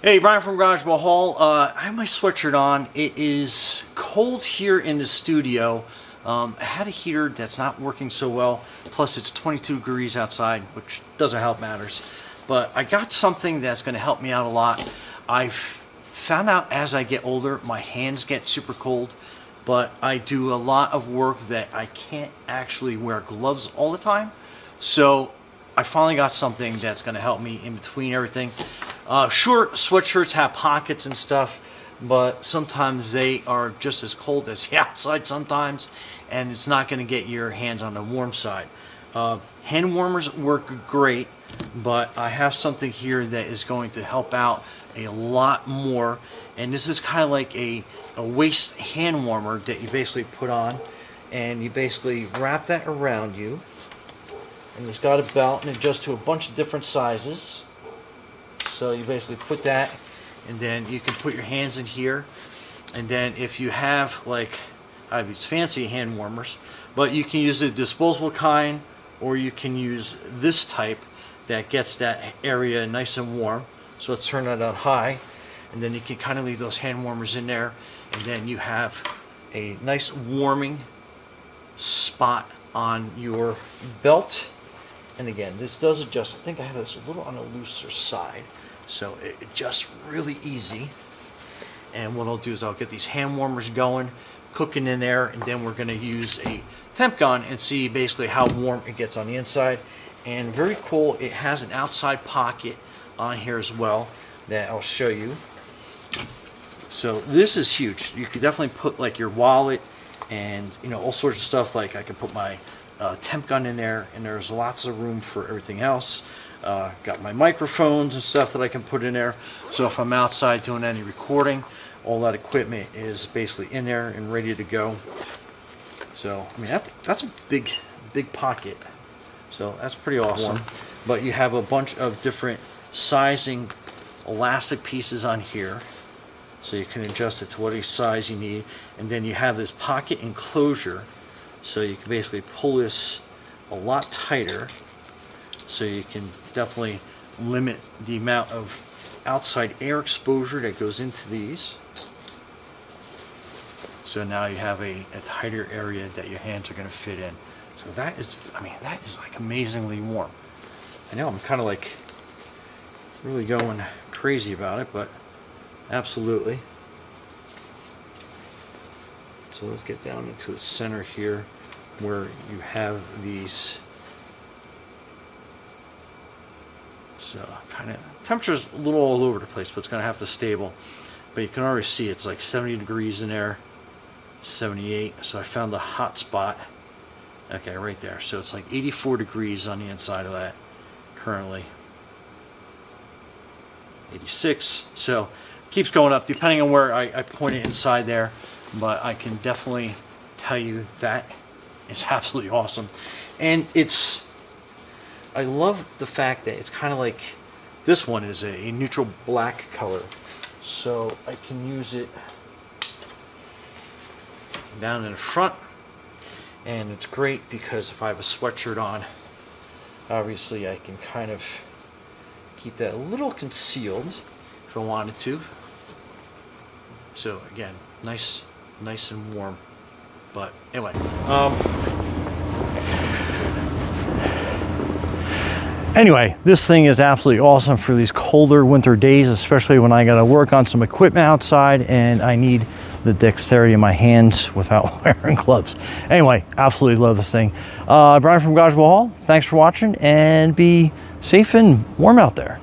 Hey, Brian from GarageBall Hall. I have my sweatshirt on. It is cold here in the studio. I had a heater that's not working so well. Plus, it's 22 degrees outside, which doesn't help matters. But I got something that's going to help me out a lot. I've found out as I get older, my hands get super cold. But I do a lot of work that I can't actually wear gloves all the time. So I finally got something that's going to help me in between everything. Sure, sweatshirts have pockets and stuff, but sometimes they are just as cold as the outside sometimes, and it's not going to get your hands on the warm side. Hand warmers work great, but I have something here that is going to help out a lot more, and this is kind of like a waist hand warmer that you basically put on, and you basically wrap that around you, and it's got a belt and it adjusts to a bunch of different sizes. So you basically put that, and then you can put your hands in here, and then if you have, like, I have these fancy hand warmers, but you can use the disposable kind, or you can use this type that gets that area nice and warm. So let's turn that on high, and then you can kind of leave those hand warmers in there, and then you have a nice warming spot on your belt. And again, this does adjust. I think I have this a little on the looser side, so it adjusts really easy. And what I'll do is I'll get these hand warmers going, cooking in there, and then we're going to use a temp gun and see basically how warm it gets on the inside. And very cool, it has an outside pocket on here as well that I'll show you. So this is huge. You could definitely put like your wallet and all sorts of stuff. Like I could put my temp gun in there, and there's lots of room for everything else. Got my microphones and stuff that I can put in there, so if I'm outside doing any recording, all that equipment is basically in there and ready to go. So I mean, that's a big pocket, so that's pretty awesome. But you have a bunch of different sizing elastic pieces on here, so you can adjust it to whatever size you need. And then you have this pocket enclosure, so you can basically pull this a lot tighter, so you can definitely limit the amount of outside air exposure that goes into these. So now you have a tighter area that your hands are going to fit in. So that is, I mean, that is like amazingly warm. I know I'm kind of like really going crazy about it, but absolutely. So let's get down into the center here, where you have these. So kind of temperature's a little all over the place, but it's going to have to stable. But you can already see it's like 70 degrees in there, 78. So I found the hot spot. Okay, right there. So it's like 84 degrees on the inside of that currently. 86. So it keeps going up depending on where I point it inside there. But I can definitely tell you that it's absolutely awesome. And I love the fact that it's kind of like, this one is a neutral black color, so I can use it down in the front. And it's great because if I have a sweatshirt on, obviously I can kind of keep that a little concealed if I wanted to. So again, nice and warm. But anyway, anyway, this thing is absolutely awesome for these colder winter days, especially when I got to work on some equipment outside and I need the dexterity in my hands without wearing gloves. Anyway, absolutely love this thing. Brian from GarageBall Hall, thanks for watching, and be safe and warm out there.